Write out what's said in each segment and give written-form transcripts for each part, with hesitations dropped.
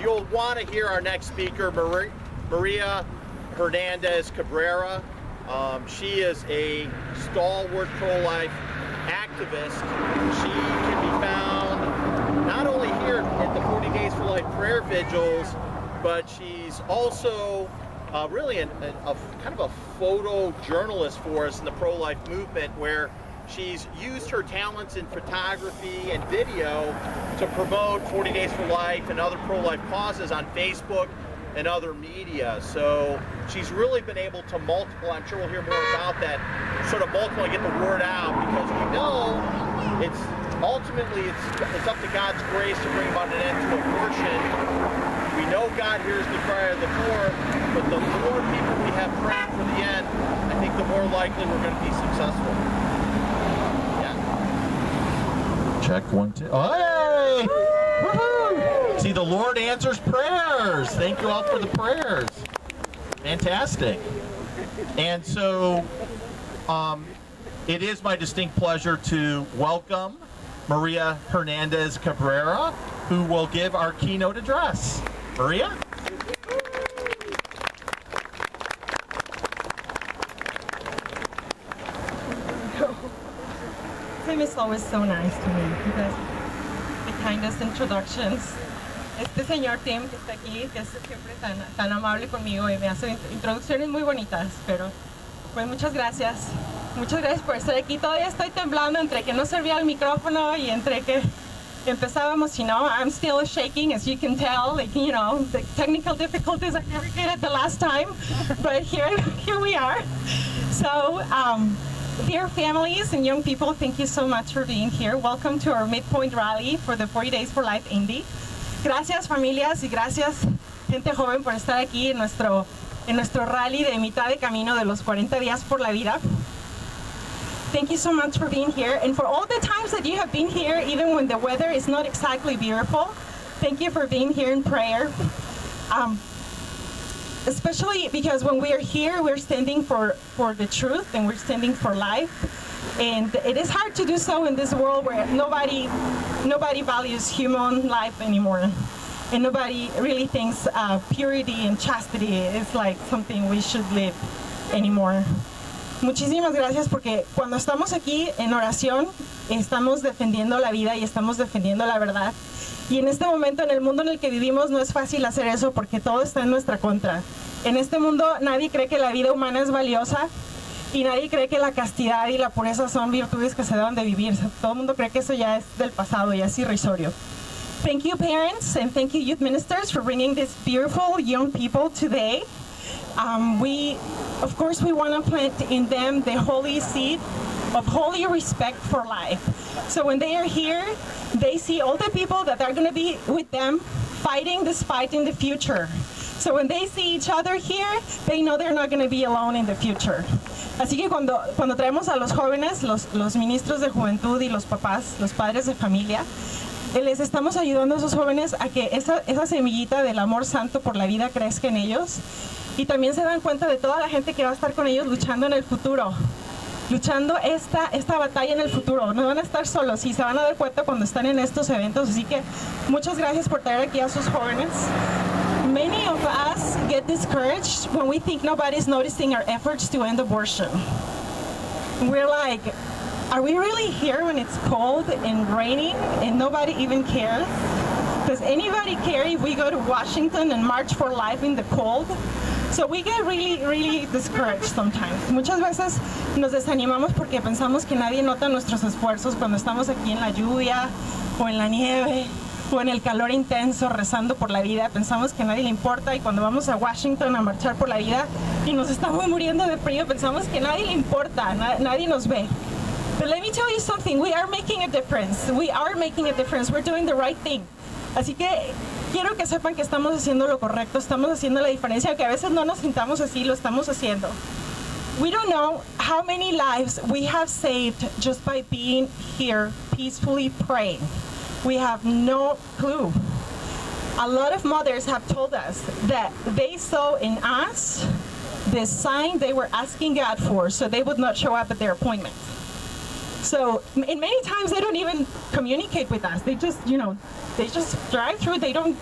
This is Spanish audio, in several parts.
you'll want to hear our next speaker, Maria Hernandez Cabrera. She is a stalwart pro-life activist. She can be found not only here at the 40 Days for Life prayer vigils, but she's also really a kind of a photojournalist for us in the pro-life movement, where she's used her talents in photography and video to promote 40 Days for Life and other pro-life causes on Facebook and other media. So she's really been able to multiply, I'm sure we'll hear more about that, sort of multiply and get the word out, because we know it's ultimately it's up to God's grace to bring about an end to abortion. We know God hears the cry of the poor, but the more people we have praying for the end, I think the more likely we're going to be successful. Check 1, 2. Oh, hey! Woohoo! See, the Lord answers prayers. Thank you all for the prayers. Fantastic. And so, it is my distinct pleasure to welcome Maria Hernandez Cabrera, who will give our keynote address. Maria? Tim is always so nice to me. He does the kindest introductions. Este señor Tim que está aquí, que es siempre tan amable conmigo y me hace introducciones muy bonitas, pero pues muchas gracias. Muchas gracias por estar aquí. Todavía estoy temblando entre que no servía el micrófono y entre que empezábamos, you know, I'm still shaking, as you can tell, like, you know, the technical difficulties I never did at the last time, but here we are. So, dear families and young people, thank you so much for being here. Welcome to our midpoint rally for the 40 Days for Life Indy. Gracias familias y gracias gente joven por estar aquí en nuestro rally de mitad de camino de los 40 días por la vida. Thank you so much for being here, and for all the times that you have been here, even when the weather is not exactly beautiful. Thank you for being here in prayer. Especially because when we are here, we're standing for the truth and we're standing for life. And it is hard to do so in this world where nobody values human life anymore. And nobody really thinks purity and chastity is like something we should live anymore. Muchísimas gracias, porque cuando estamos aquí en oración, estamos defendiendo la vida y estamos defendiendo la verdad. Y en este momento, en el mundo en el que vivimos, no es fácil hacer eso porque todo está en nuestra contra. En este mundo nadie cree que la vida humana es valiosa y nadie cree que la castidad y la pureza son virtudes que se deben de vivir. Todo el mundo cree que eso ya es del pasado, ya es irrisorio. Thank you parents and thank you youth ministers for bringing these beautiful young people today. Of course we want to plant in them the holy seed of holy respect for life. So when they are here, they see all the people that are going to be with them fighting this fight in the future. So when they see each other here, they know they're not going to be alone in the future. Así que cuando traemos a los jóvenes, los ministros de juventud y los papás, los padres de familia, les estamos ayudando a esos jóvenes a que esa semillita del amor santo por la vida crezca en ellos, y también se dan cuenta de toda la gente que va a estar con ellos luchando en el futuro, luchando esta batalla en el futuro. No van a estar solos y se van a dar cuenta cuando están en estos eventos. Así que muchas gracias por traer aquí a sus jóvenes. Many of us get discouraged when we think nobody's noticing our efforts to end abortion. We're like, are we really here when it's cold and raining and nobody even cares? Does anybody care if we go to Washington and march for life in the cold? So we get really, really discouraged sometimes. Muchas veces nos desanimamos porque pensamos que nadie nota nuestros esfuerzos cuando estamos aquí en la lluvia o en la nieve o en el calor intenso rezando por la vida. Pensamos que a nadie le importa, y cuando vamos a Washington a marchar por la vida y nos estamos muriendo de frío, pensamos que a nadie le importa, nadie nos ve. But let me tell you something, we are making a difference. We are making a difference. We're doing the right thing. Así que quiero que sepan que estamos haciendo lo correcto, estamos haciendo la diferencia, aunque a veces no nos sintamos así, lo estamos haciendo. We don't know how many lives we have saved just by being here peacefully praying. We have no clue. A lot of mothers have told us that they saw in us the sign they were asking God for, so they would not show up at their appointments. So, and many times they don't even communicate with us. They just, they just drive through. They don't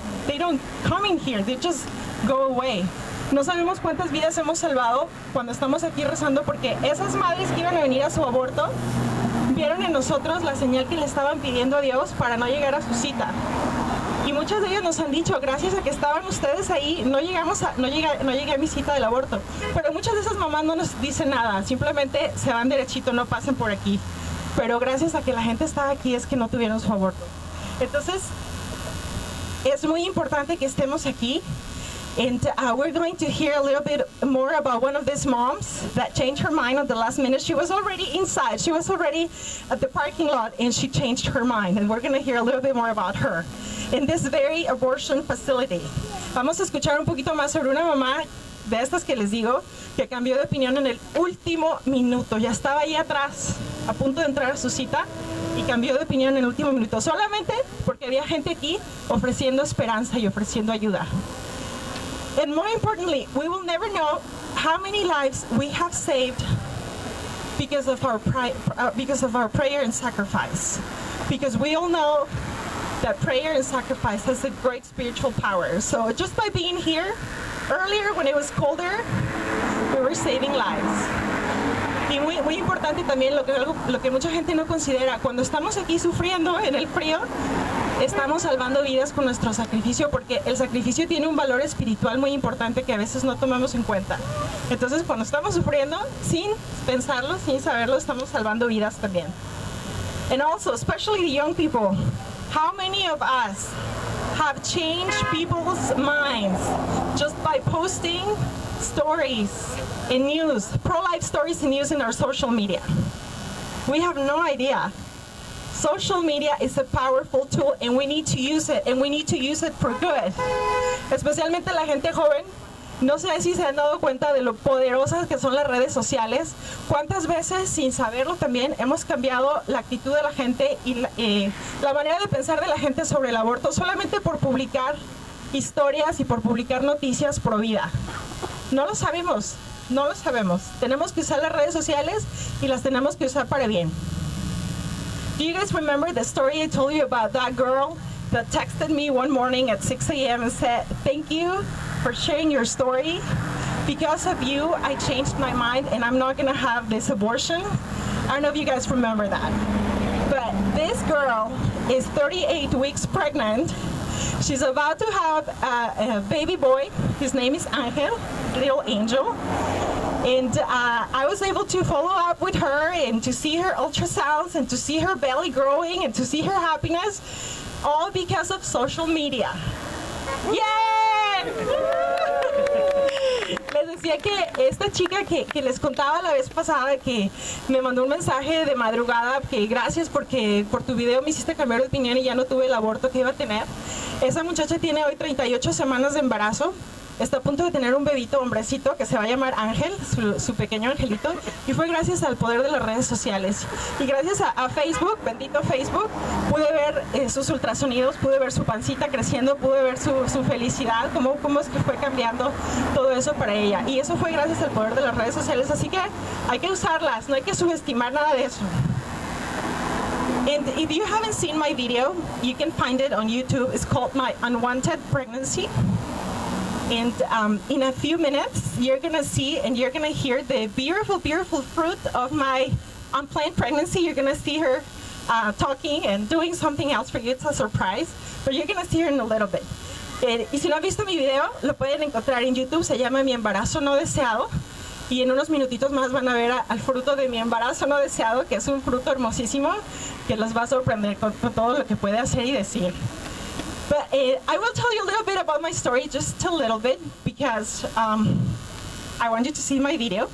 come in here. They just go away. No sabemos cuántas vidas hemos salvado cuando estamos aquí rezando, porque esas madres que iban a venir a su aborto vieron en nosotros la señal que le estaban pidiendo a Dios para no llegar a su cita. Y muchas de ellas nos han dicho, gracias a que estaban ustedes ahí, no llegué a mi cita del aborto. Pero muchas de esas mamás no nos dicen nada, simplemente se van derechito, no pasen por aquí. Pero gracias a que la gente estaba aquí es que no tuvieron su aborto. Entonces, es muy importante que estemos aquí. And we're going to hear a little bit more about one of these moms that changed her mind at the last minute. She was already inside. She was already at the parking lot, and she changed her mind. And we're going to hear a little bit more about her in this very abortion facility. Vamos a escuchar un poquito más sobre una mamá de estas que les digo, que cambió de opinión en el último minuto. Ya estaba ahí atrás, a punto de entrar a su cita, y cambió de opinión en el último minuto, solamente porque había gente aquí ofreciendo esperanza y ofreciendo ayuda. And more importantly, we will never know how many lives we have saved because of our prayer and sacrifice. Because we all know that prayer and sacrifice has a great spiritual power. So just by being here, earlier when it was colder, we were saving lives. Y muy importante también lo que mucha gente no considera, cuando estamos aquí sufriendo en el frío, estamos salvando vidas con nuestro sacrificio, porque el sacrificio tiene un valor espiritual muy importante que a veces no tomamos en cuenta. Entonces, cuando estamos sufriendo, sin pensarlo, sin saberlo, estamos salvando vidas también. And also, especially the young people, how many of us have changed people's minds just by posting stories in news, pro-life stories in news in our social media? We have no idea. Social media is a powerful tool, and we need to use it, and we need to use it for good. Especialmente la gente joven, no sé si se han dado cuenta de lo poderosas que son las redes sociales. Cuántas veces, sin saberlo también, hemos cambiado la actitud de la gente y la manera de pensar de la gente sobre el aborto, solamente por publicar historias y por publicar noticias pro vida. No lo sabemos, no lo sabemos. Tenemos que usar las redes sociales y las tenemos que usar para bien. Do you guys remember the story I told you about that girl that texted me one morning at 6 a.m. and said, "Thank you for sharing your story. Because of you, I changed my mind and I'm not gonna have this abortion." I don't know if you guys remember that. But this girl is 38 weeks pregnant. She's about to have a baby boy. His name is Angel, little angel. And I was able to follow up with her and to see her ultrasounds and to see her belly growing and to see her happiness, all because of social media. ¡Yay! Les decía que esta chica que les contaba la vez pasada, que me mandó un mensaje de madrugada, que gracias porque por tu video me hiciste cambiar de opinión y ya no tuve el aborto que iba a tener. Esa muchacha tiene hoy 38 semanas de embarazo. Está a punto de tener un bebito hombrecito que se va a llamar Ángel, su pequeño angelito, y fue gracias al poder de las redes sociales. Y gracias a Facebook, bendito Facebook, pude ver sus ultrasonidos, pude ver su pancita creciendo, pude ver su felicidad, cómo es que fue cambiando todo eso para ella. Y eso fue gracias al poder de las redes sociales, así que hay que usarlas, no hay que subestimar nada de eso. And if you haven't seen my video, you can find it on YouTube. It's called My Unwanted Pregnancy. And in a few minutes, you're gonna see and you're gonna hear the beautiful, beautiful fruit of my unplanned pregnancy. You're gonna see her talking and doing something else for you. It's a surprise, but you're gonna see her in a little bit. Y si no han visto mi video, lo pueden encontrar en YouTube. Se llama Mi Embarazo No Deseado. Y en unos minutitos más van a ver al fruto de mi embarazo no deseado, que es un fruto hermosísimo que los va a sorprender con todo lo que puede hacer y decir. But I will tell you a little bit about my story, just a little bit, because I want you to see my video.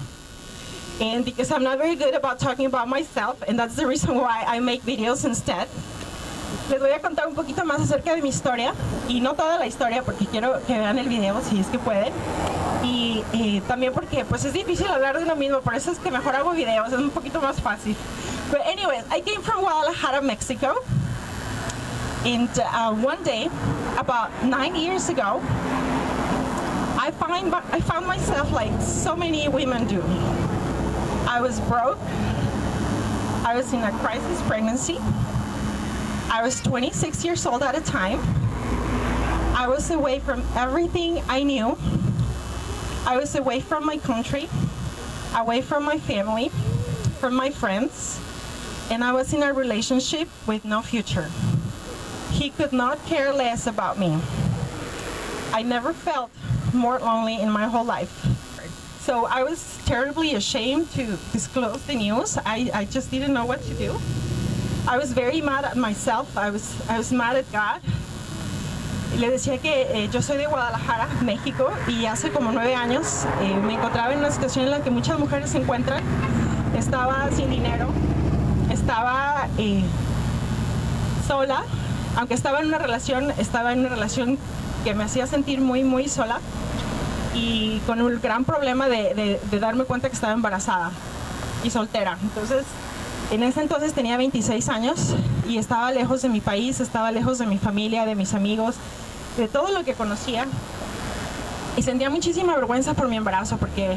And because I'm not very good about talking about myself, and that's the reason why I make videos instead. Les voy a contar un poquito más acerca de mi historia, y no toda la historia, porque quiero que vean el video si es que pueden. Y también porque pues es difícil hablar de uno mismo, por eso es que mejor hago videos, es un poquito más fácil. But anyways, I came from Guadalajara, Mexico. And one day, about 9 years ago, I found myself like so many women do. I was broke, I was in a crisis pregnancy. I was 26 years old at the time. I was away from everything I knew. I was away from my country, away from my family, from my friends, and I was in a relationship with no future. He could not care less about me. I never felt more lonely in my whole life. So I was terribly ashamed to disclose the news. I just didn't know what to do. I was very mad at myself. I was mad at God. Le decía que yo soy de Guadalajara, México, y hace como 9 años me encontraba en una situación en la que muchas mujeres se encuentran. Estaba sin dinero, estaba sola, aunque estaba en una relación que me hacía sentir muy, muy sola, y con un gran problema de darme cuenta que estaba embarazada y soltera. Entonces, en ese entonces tenía 26 años y estaba lejos de mi país, estaba lejos de mi familia, de mis amigos, de todo lo que conocía, y sentía muchísima vergüenza por mi embarazo, porque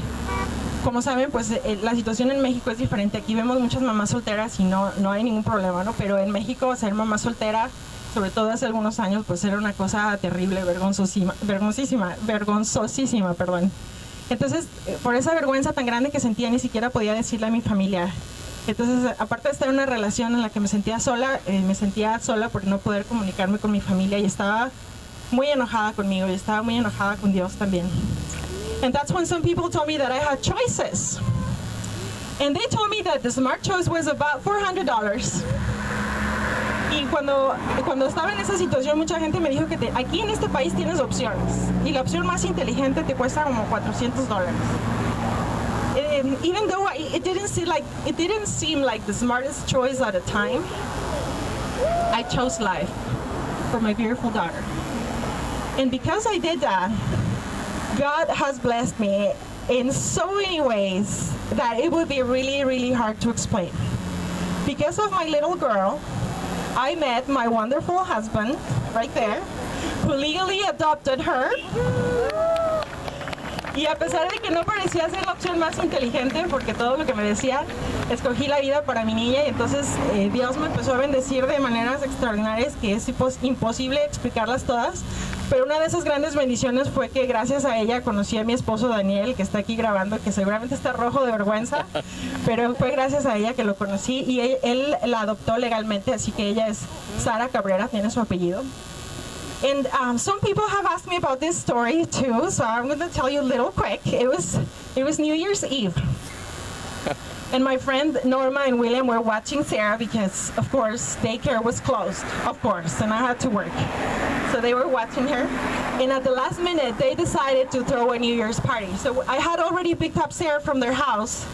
como saben, pues la situación en México es diferente. Aquí vemos muchas mamás solteras y no hay ningún problema, ¿no? Pero en México ser mamá soltera, sobre todo hace algunos años, pues era una cosa terrible, vergonzosísima, perdón. Entonces, por esa vergüenza tan grande que sentía, ni siquiera podía decirle a mi familia. Entonces, aparte de estar en una relación en la que me sentía sola por no poder comunicarme con mi familia, y estaba muy enojada conmigo, y estaba muy enojada con Dios también. And that's when some people told me that I had choices. And they told me that the smart choice was about $400. Y cuando estaba en esa situación, mucha gente me dijo que aquí en este país tienes opciones, y la opción más inteligente te cuesta como $400. Even though it didn't seem like the smartest choice at the time, I chose life for my beautiful daughter. And because I did that, God has blessed me in so many ways that it would be really, really hard to explain. Because of my little girl, I met my wonderful husband right there, who legally adopted her. Y a pesar de que no parecía ser la opción más inteligente, porque todo lo que me decía, escogí la vida para mi niña, y entonces Dios me empezó a bendecir de maneras extraordinarias que es imposible explicarlas todas. Pero una de esas grandes bendiciones fue que gracias a ella conocí a mi esposo Daniel, que está aquí grabando, que seguramente está rojo de vergüenza, pero fue gracias a ella que lo conocí, y él la adoptó legalmente, así que ella es Sara Cabrera, tiene su apellido. And some people have asked me about this story too, so I'm going to tell you a little quick. It was New Year's Eve, and my friend Norma and William were watching Sarah because, of course, daycare was closed, of course, and I had to work. So they were watching her, and at the last minute, they decided to throw a New Year's party. So I had already picked up Sarah from their house,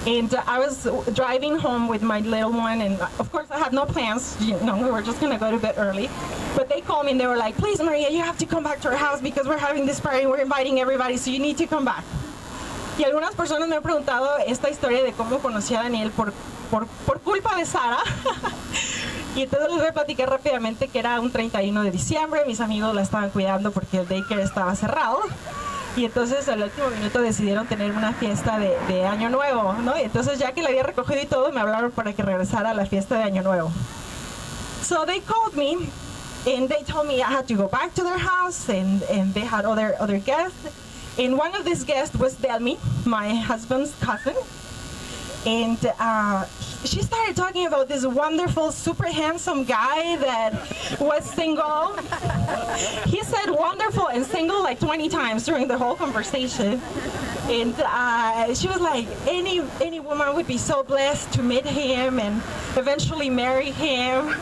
and I was driving home with my little one, and of course I had no plans, we were just gonna go to bed early. But they called me and they were like, please Maria, you have to come back to our house because we're having this party, we're inviting everybody, so you need to come back. Y algunas personas me han preguntado esta historia de cómo conocí a Daniel por culpa de Sara. Y entonces les voy a platicar rápidamente que era un 31 de diciembre, mis amigos la estaban cuidando porque el daycare estaba cerrado. Y entonces al último minuto decidieron tener una fiesta de Año Nuevo, ¿no? Y entonces ya que la había recogido y todo, me hablaron para que regresara a la fiesta de Año Nuevo. So they called me and they told me I had to go back to their house, and they had other guests. And one of these guests was Delmi, my husband's cousin. And she started talking about this wonderful, super handsome guy that was single. He said wonderful and single like 20 times during the whole conversation. And she was like, any woman would be so blessed to meet him and eventually marry him.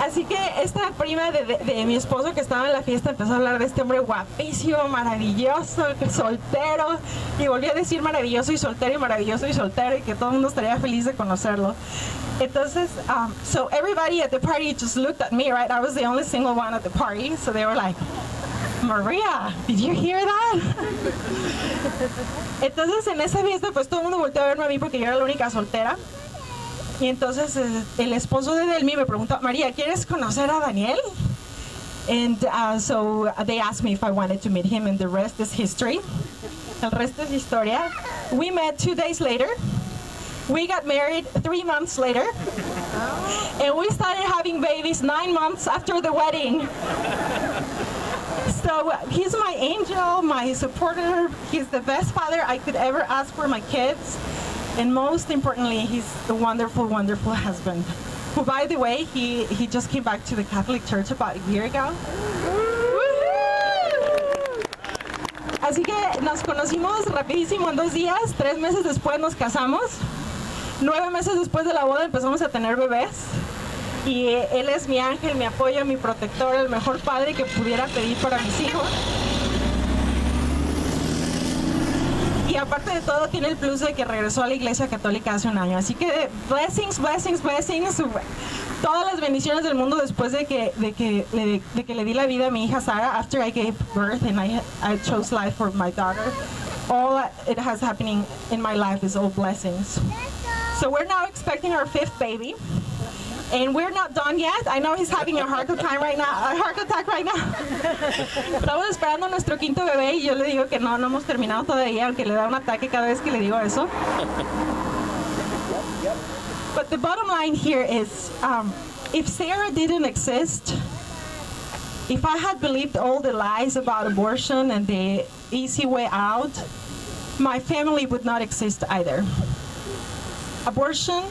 Así que esta prima de mi esposo que estaba en la fiesta empezó a hablar de este hombre guapísimo, maravilloso, soltero, y volvió a decir maravilloso y soltero, y que todo el mundo estaría feliz de conocerlo. Entonces, so everybody at the party just looked at me, right? I was the only single one at the party, so they were like, Maria, did you hear that? Entonces en esa fiesta pues todo el mundo volteó a verme a mí porque yo era la única soltera. Y entonces el esposo de Delmi me preguntó, María, ¿quieres conocer a Daniel? And so they asked me if I wanted to meet him, and the rest is history. El resto es historia. We met 2 days later. We got married 3 months later, and we started having babies 9 months after the wedding. So he's my angel, my supporter. He's the best father I could ever ask for my kids. And most importantly, he's a wonderful, wonderful husband. Who, by the way, he just came back to the Catholic Church about a year ago. Así que nos conocimos rapidísimo en 2 días. 3 meses después nos casamos. 9 meses después de la boda empezamos a tener bebés. Y él es mi ángel, mi apoyo, mi protector, el mejor padre que pudiera pedir para mis hijos. Y aparte de todo, tiene el plus de que regresó a la iglesia católica hace un año. Así que blessings, blessings, blessings. Todas las bendiciones del mundo después de que le di la vida a mi hija Sara, after I gave birth and I chose life for my daughter. All it has happening in my life is all blessings. So we're now expecting our 5th baby. And we're not done yet. I know he's having a heart attack right now. Estamos esperando nuestro 5º bebé y yo le digo que no hemos terminado todavía, aunque le da un ataque cada vez que le digo eso. But the bottom line here is, if Sarah didn't exist, if I had believed all the lies about abortion and the easy way out, my family would not exist either. Abortion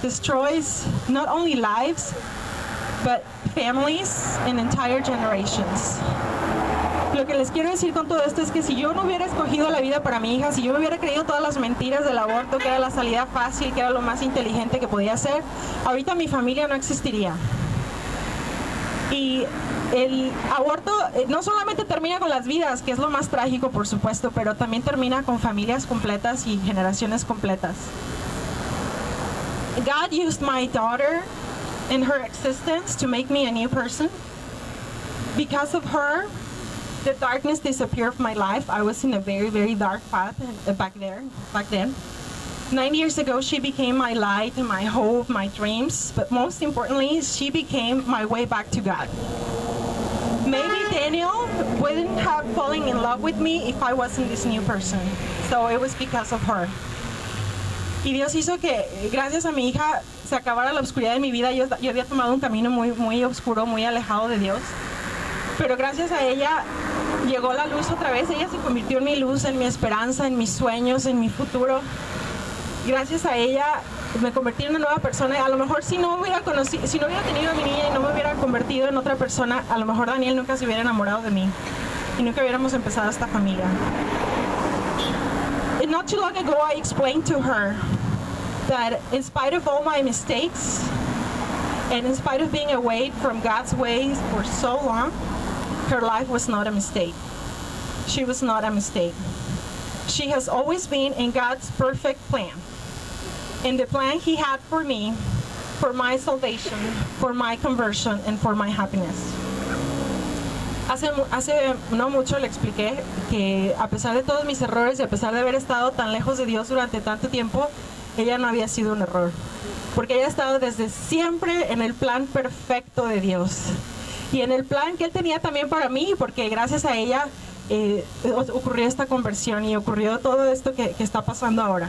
destroys not only lives, but families and entire generations. Lo que les quiero decir con todo esto es que si yo no hubiera escogido la vida para mi hija, si yo me hubiera creído todas las mentiras del aborto, que era la salida fácil, que era lo más inteligente que podía hacer, ahorita mi familia no existiría. Y el aborto no solamente termina con las vidas, que es lo más trágico, por supuesto, pero también termina con familias completas y generaciones completas. God used my daughter in her existence to make me a new person. Because of her, the darkness disappeared from my life. I was in a very, very dark path back then. 9 years ago, she became my light, my hope, my dreams. But most importantly, she became my way back to God. Maybe Daniel wouldn't have fallen in love with me if I wasn't this new person. So it was because of her. Y Dios hizo que, gracias a mi hija, se acabara la oscuridad de mi vida. Yo había tomado un camino muy, muy oscuro, muy alejado de Dios. Pero gracias a ella llegó la luz otra vez. Ella se convirtió en mi luz, en mi esperanza, en mis sueños, en mi futuro. Gracias a ella me convertí en una nueva persona. A lo mejor si no hubiera tenido a mi niña y no me hubiera convertido en otra persona, a lo mejor Daniel nunca se hubiera enamorado de mí y nunca hubiéramos empezado esta familia. And not too long ago, I explained to her that in spite of all my mistakes and in spite of being away from God's ways for so long, her life was not a mistake. She was not a mistake. She has always been in God's perfect plan. In the plan He had for me, for my salvation, for my conversion, and for my happiness. Hace no mucho le expliqué que a pesar de todos mis errores y a pesar de haber estado tan lejos de Dios durante tanto tiempo, ella no había sido un error. Porque ella ha estado desde siempre en el plan perfecto de Dios. Y en el plan que Él tenía también para mí, porque gracias a ella ocurrió esta conversión y ocurrió todo esto que está pasando ahora.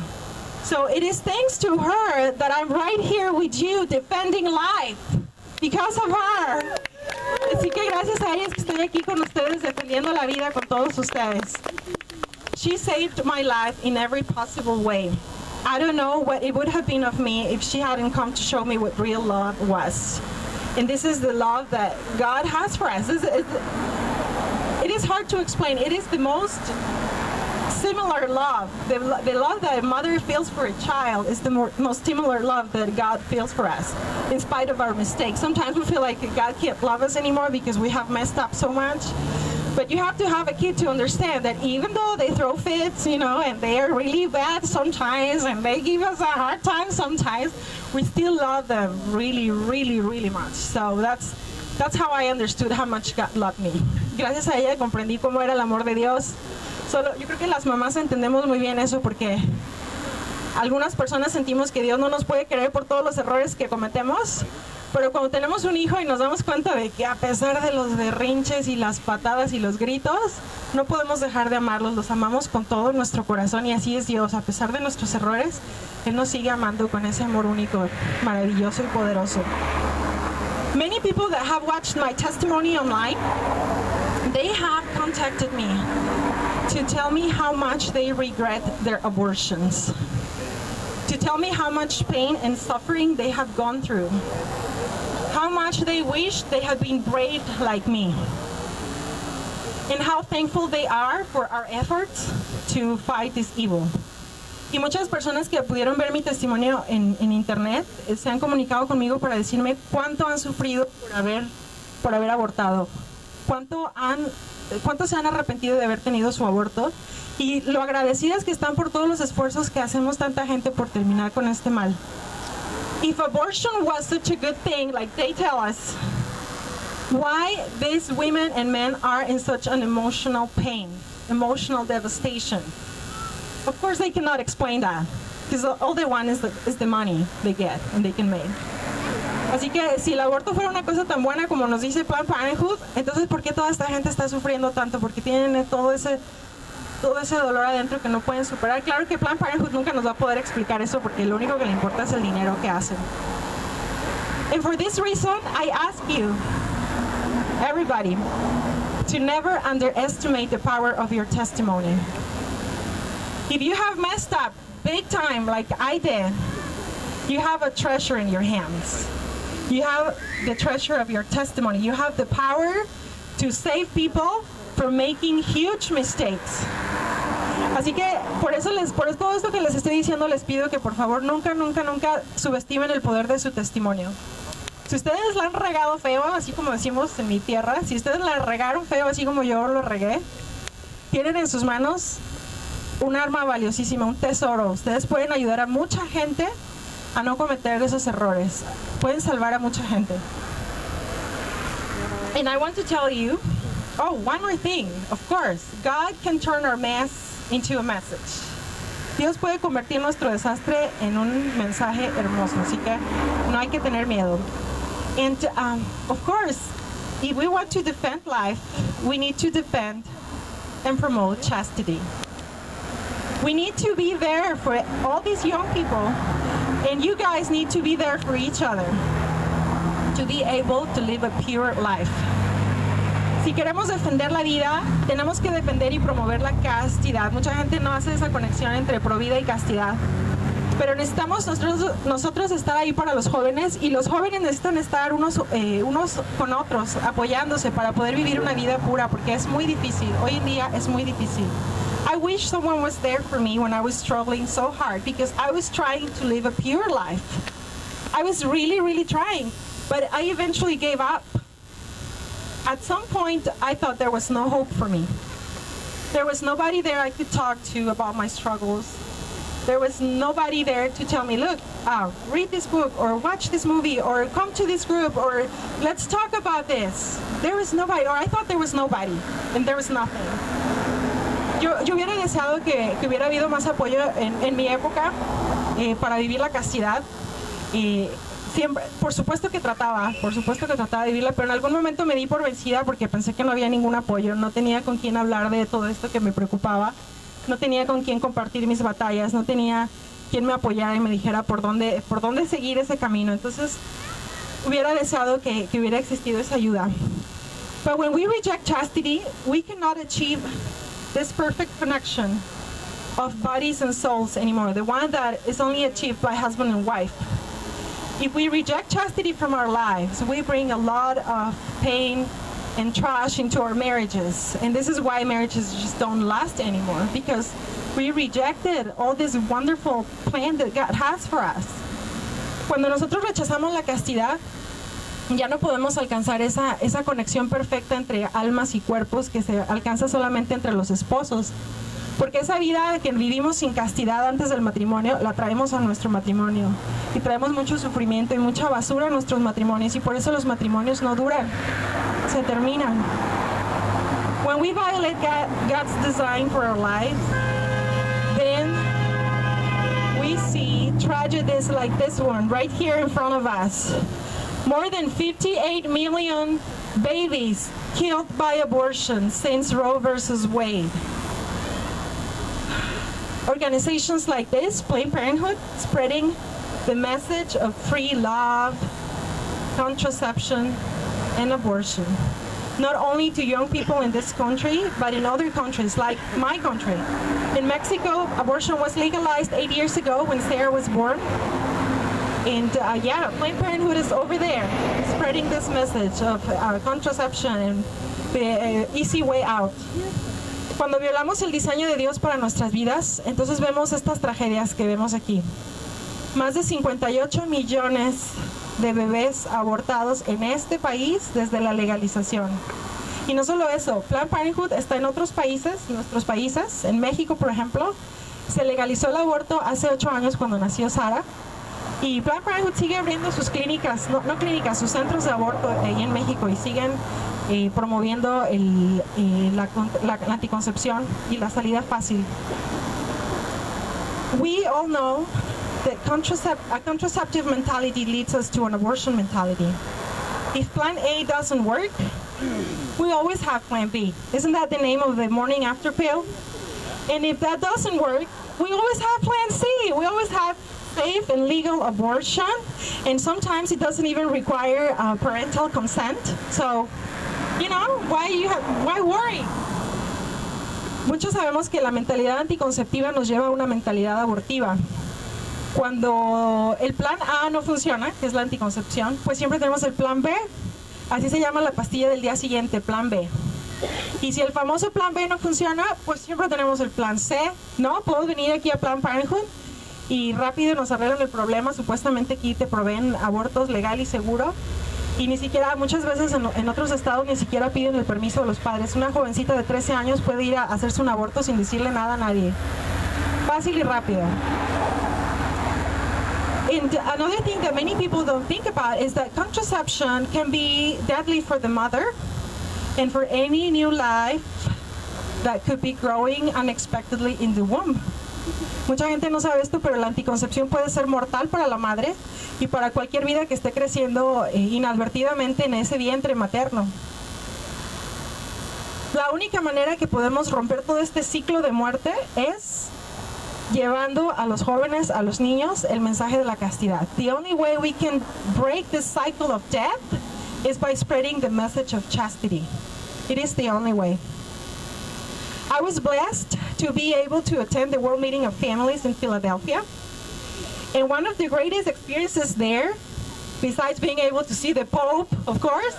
So it is thanks to her that I'm right here with you defending life. Because of her. Así que gracias a ella es que estoy aquí con ustedes defendiendo la vida con todos ustedes. She saved my life in every possible way. I don't know what it would have been of me if she hadn't come to show me what real love was. And this is the love that God has for us. It is hard to explain. It is the most similar love. The love that a mother feels for a child is the most similar love that God feels for us, in spite of our mistakes. Sometimes we feel like God can't love us anymore because we have messed up so much. But you have to have a kid to understand that even though they throw fits, and they are really bad sometimes, and they give us a hard time sometimes, we still love them really, really, really much. So that's how I understood how much God loved me. Gracias a ella comprendí cómo era el amor de Dios. Yo creo que las mamás entendemos muy bien eso porque algunas personas sentimos que Dios no nos puede querer por todos los errores que cometemos, Pero cuando tenemos un hijo y nos damos cuenta de que a pesar de los berrinches y las patadas y los gritos, no podemos dejar de amarlos, los amamos con todo nuestro corazón y así es Dios. A pesar de nuestros errores, Él nos sigue amando con ese amor único, maravilloso y poderoso. Many people that have watched my testimony online, they have contacted me to tell me how much they regret their abortions, to tell me how much pain and suffering they have gone through, how much they wish they had been brave like me, and how thankful they are for our efforts to fight this evil. Y muchas personas que pudieron ver mi testimonio en internet se han comunicado conmigo para decirme cuánto han sufrido por haber abortado, cuánto se han arrepentido de haber tenido su aborto y lo agradecidas que están por todos los esfuerzos que hacemos tanta gente por terminar con este mal. If abortion was such a good thing, like they tell us, why these women and men are in such an emotional pain, emotional devastation? Of course they cannot explain that, because all they want is the money they get and they can make. Así que si el aborto fuera una cosa tan buena como nos dice Planned Parenthood, entonces ¿por qué toda esta gente está sufriendo tanto? Porque tienen todo ese dolor adentro que no pueden superar. Claro que Planned Parenthood nunca nos va a poder explicar eso porque lo único que le importa es el dinero que hacen. And for this reason, I ask you, everybody, to never underestimate the power of your testimony. If you have messed up big time like I did, you have a treasure in your hands. You have the treasure of your testimony. You have the power to save people from making huge mistakes. Así que por todo esto que les estoy diciendo, les pido que por favor nunca subestimen el poder de su testimonio. Si ustedes la han regado feo, así como decimos en mi tierra, si ustedes la regaron feo, así como yo lo regué, tienen en sus manos un arma valiosísima, un tesoro. Ustedes pueden ayudar a mucha gente a no cometer esos errores. Pueden salvar a mucha gente. And I want to tell you, one more thing, of course, God can turn our mess into a message. Dios puede convertir nuestro desastre en un mensaje hermoso, así que no hay que tener miedo. And of course, if we want to defend life, we need to defend and promote chastity. We need to be there for all these young people, and you guys need to be there for each other to be able to live a pure life. Si queremos defender la vida, tenemos que defender y promover la castidad. Mucha gente no hace esa conexión entre provida y castidad. Pero necesitamos nosotros estar ahí para los jóvenes, y los jóvenes necesitan estar unos con otros, apoyándose para poder vivir una vida pura, porque es muy difícil. Hoy en día es muy difícil. I wish someone was there for me when I was struggling so hard, because I was trying to live a pure life. I was really, really trying, but I eventually gave up. At some point, I thought there was no hope for me. There was nobody there I could talk to about my struggles. There was nobody there to tell me, look, read this book, or watch this movie, or come to this group, or let's talk about this. There was nobody, or I thought there was nobody, and there was nothing. Yo hubiera deseado que hubiera habido más apoyo en mi época para vivir la castidad. Siempre, por supuesto que trataba de vivirla, pero en algún momento me di por vencida porque pensé que no había ningún apoyo, no tenía con quién hablar de todo esto que me preocupaba, no tenía con quién compartir mis batallas, no tenía quien me apoyara y me dijera por dónde seguir ese camino. Entonces hubiera deseado que hubiera existido esa ayuda. But when we reject chastity, we cannot achieve this perfect connection of bodies and souls anymore, the one that is only achieved by husband and wife. If we reject chastity from our lives, we bring a lot of pain and trash into our marriages. And this is why marriages just don't last anymore, because we rejected all this wonderful plan that God has for us. Cuando nosotros rechazamos la castidad, ya no podemos alcanzar esa conexión perfecta entre almas y cuerpos que se alcanza solamente entre los esposos. Porque esa vida que vivimos sin castidad antes del matrimonio, la traemos a nuestro matrimonio. Y traemos mucho sufrimiento y mucha basura a nuestros matrimonios. Y por eso los matrimonios no duran, se terminan. When we violate God's design for our lives, then we see tragedies like this one right here in front of us. More than 58 million babies killed by abortion since Roe versus Wade. Organizations like this, Planned Parenthood, spreading the message of free love, contraception, and abortion. Not only to young people in this country, but in other countries, like my country. In Mexico, abortion was legalized 8 years ago when Sarah was born. And yeah, Planned Parenthood is over there, spreading this message of contraception and the easy way out. Cuando violamos el diseño de Dios para nuestras vidas, entonces vemos estas tragedias que vemos aquí. Más de 58 millones de bebés abortados en este país desde la legalización. Y no solo eso, Planned Parenthood está en otros países, nuestros países. En México, por ejemplo, se legalizó el aborto hace 8 años cuando nació Sara. Y Planned Parenthood sigue abriendo sus clínicas, no clínicas, sus centros de aborto ahí en México y siguen promoviendo la anticoncepción y la salida fácil. We all know that a contraceptive mentality leads us to an abortion mentality. If Plan A doesn't work, we always have Plan B. Isn't that the name of the morning after pill? And if that doesn't work, we always have Plan C. We always have safe and legal abortion, and sometimes it doesn't even require parental consent. So, you know, why worry? Muchos sabemos que la mentalidad anticonceptiva nos lleva a una mentalidad abortiva. Cuando el plan A no funciona, que es la anticoncepción, pues siempre tenemos el plan B. Así se llama la pastilla del día siguiente, plan B. Y si el famoso plan B no funciona, pues siempre tenemos el plan C, ¿no? Puedo venir aquí a Planned Parenthood y rápido nos arreglan el problema. Supuestamente aquí te proveen abortos legal y seguro. Y ni siquiera, muchas veces en otros estados ni siquiera piden el permiso de los padres. Una jovencita de 13 años puede ir a hacerse un aborto sin decirle nada a nadie. Fácil y rápido. And another thing that many people don't think about is that contraception can be deadly for the mother and for any new life that could be growing unexpectedly in the womb. Mucha gente no sabe esto, pero la anticoncepción puede ser mortal para la madre y para cualquier vida que esté creciendo inadvertidamente en ese vientre materno. La única manera que podemos romper todo este ciclo de muerte es llevando a los jóvenes, a los niños, el mensaje de la castidad. The only way we can break this cycle of death is by spreading the message of chastity. It is the only way. I was blessed to be able to attend the World Meeting of Families in Philadelphia. And one of the greatest experiences there, besides being able to see the Pope, of course,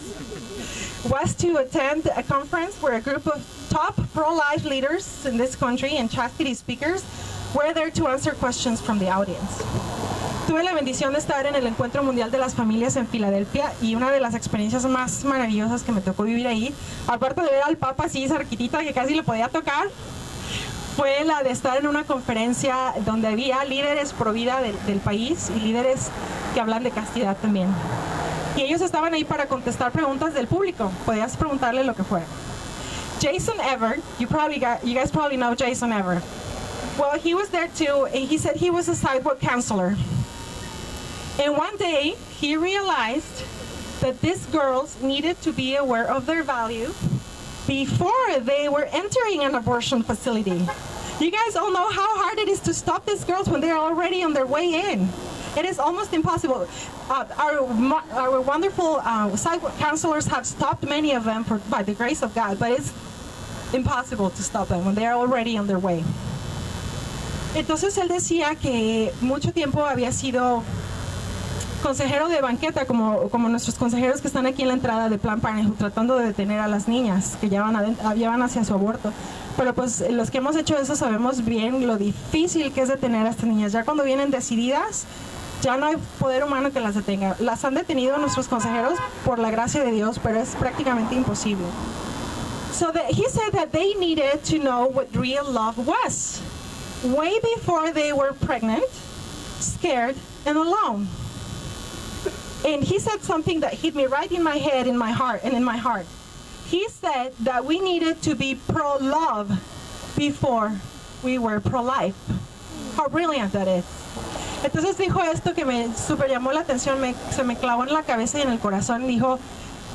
was to attend a conference where a group of top pro-life leaders in this country and chastity speakers were there to answer questions from the audience. Tuve la bendición de estar en el Encuentro Mundial de las Familias en Filadelfia y una de las experiencias más maravillosas que me tocó vivir ahí, aparte de ver al Papa así cerquitita que casi le podía tocar, fue la de estar en una conferencia donde había líderes pro vida del país y líderes que hablan de castidad también. Y ellos estaban ahí para contestar preguntas del público. Podías preguntarle lo que fuera. Jason Ever, you guys probably know Jason Ever. Well, he was there too, and he said he was a sidewalk counselor. And one day, he realized that these girls needed to be aware of their value before they were entering an abortion facility. You guys all know how hard it is to stop these girls when they're already on their way in. It is almost impossible. Our wonderful sidewalk counselors have stopped many of them by the grace of God, but it's impossible to stop them when they're already on their way. Entonces él decía que mucho tiempo había sido consejero de banqueta, como nuestros consejeros que están aquí en la entrada de Planned Parenthood, tratando de detener a las niñas que ya van hacia su aborto. Pero pues los que hemos hecho eso sabemos bien lo difícil que es detener a estas niñas. Ya cuando vienen decididas, ya no hay poder humano que las detenga. Las han detenido nuestros consejeros por la gracia de Dios, pero es prácticamente imposible. So he said that they needed to know what real love was, way before they were pregnant, scared, and alone. And he said something that hit me right in my head, in my heart, and in my heart. He said that we needed to be pro-love before we were pro-life. How brilliant that is. Entonces dijo esto que me super llamó la atención, se me clavó en la cabeza y en el corazón. Dijo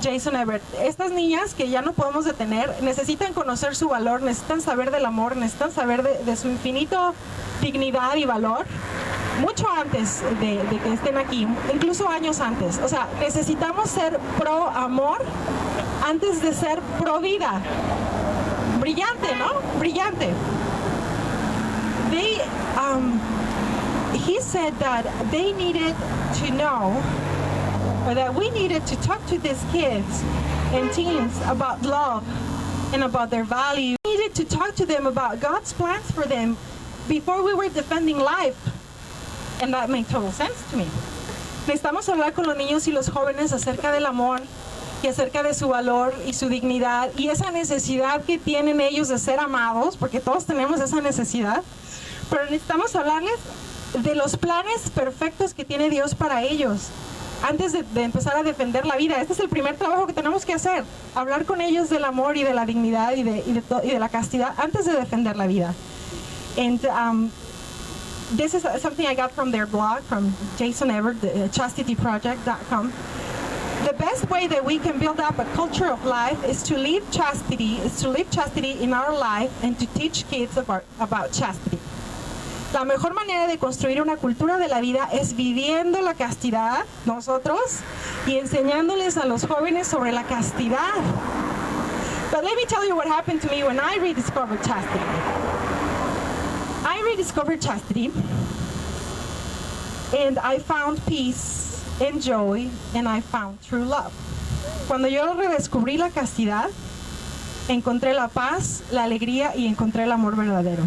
Jason Everett, estas niñas que ya no podemos detener necesitan conocer su valor, necesitan saber del amor, necesitan saber de su infinito dignidad y valor mucho antes de que estén aquí, incluso años antes. O sea, necesitamos ser pro amor antes de ser pro vida. Brillante, ¿no? Brillante. He said that they needed to know, or that we needed to talk to these kids and teens about love and about their value. We needed to talk to them about God's plans for them before we were defending life. And that made total sense to me. Necesitamos hablar con los niños y los jóvenes acerca del amor y acerca de su valor y su dignidad y esa necesidad que tienen ellos de ser amados, porque todos tenemos esa necesidad, pero necesitamos hablarles de los planes perfectos que tiene Dios para ellos antes de empezar a defender la vida. Este es el primer trabajo que tenemos que hacer, hablar con ellos del amor y de la dignidad y de la castidad antes de defender la vida. And this is something I got from their blog, from Jason Everett, chastityproject.com. The best way that we can build up a culture of life is to live chastity in our life and to teach kids about chastity. La mejor manera de construir una cultura de la vida es viviendo la castidad nosotros y enseñándoles a los jóvenes sobre la castidad. But let me tell you what happened to me when I rediscovered chastity. I rediscovered chastity and I found peace and joy and I found true love. Cuando yo redescubrí la castidad, encontré la paz, la alegría y encontré el amor verdadero.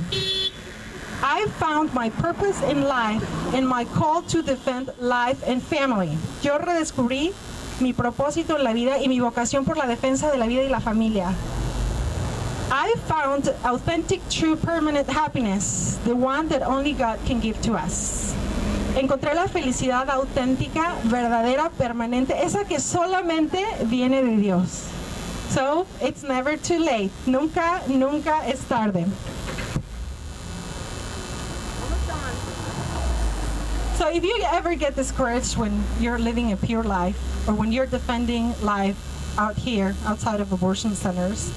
I found my purpose in life and my call to defend life and family. Yo redescubrí mi propósito en la vida y mi vocación por la defensa de la vida y la familia. I found authentic, true, permanent happiness, the one that only God can give to us. Encontré la felicidad auténtica, verdadera, permanente, esa que solamente viene de Dios. So, it's never too late. Nunca, nunca es tarde. So if you ever get discouraged when you're living a pure life, or when you're defending life out here, outside of abortion centers,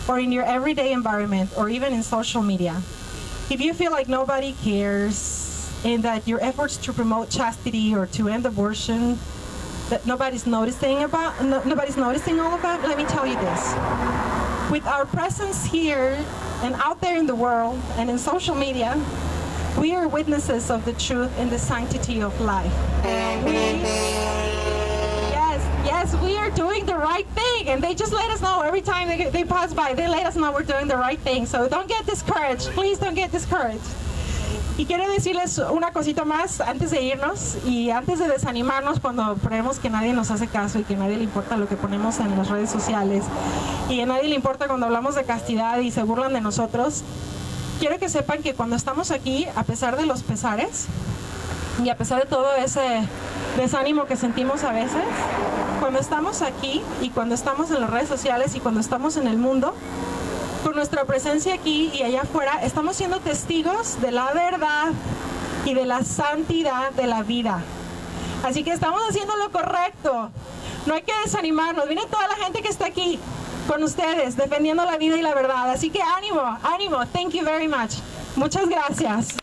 or in your everyday environment, or even in social media, if you feel like nobody cares, and that your efforts to promote chastity or to end abortion, that nobody's noticing all about, let me tell you this. With our presence here and out there in the world and in social media, we are witnesses of the truth and the sanctity of life. Yes, we are doing the right thing, and they just let us know every time they pass by. They let us know we're doing the right thing. So don't get discouraged. Please don't get discouraged. Y quiero decirles una cosita más antes de irnos y antes de desanimarnos cuando creemos que nadie nos hace caso y que a nadie le importa lo que ponemos en las redes sociales y a nadie le importa cuando hablamos de castidad y se burlan de nosotros. Quiero que sepan que cuando estamos aquí, a pesar de los pesares y a pesar de todo ese desánimo que sentimos a veces, cuando estamos aquí y cuando estamos en las redes sociales y cuando estamos en el mundo, con nuestra presencia aquí y allá afuera, estamos siendo testigos de la verdad y de la santidad de la vida. Así que estamos haciendo lo correcto. No hay que desanimarnos. Miren toda la gente que está aquí con ustedes, defendiendo la vida y la verdad. Así que ánimo, ánimo. Thank you very much. Muchas gracias.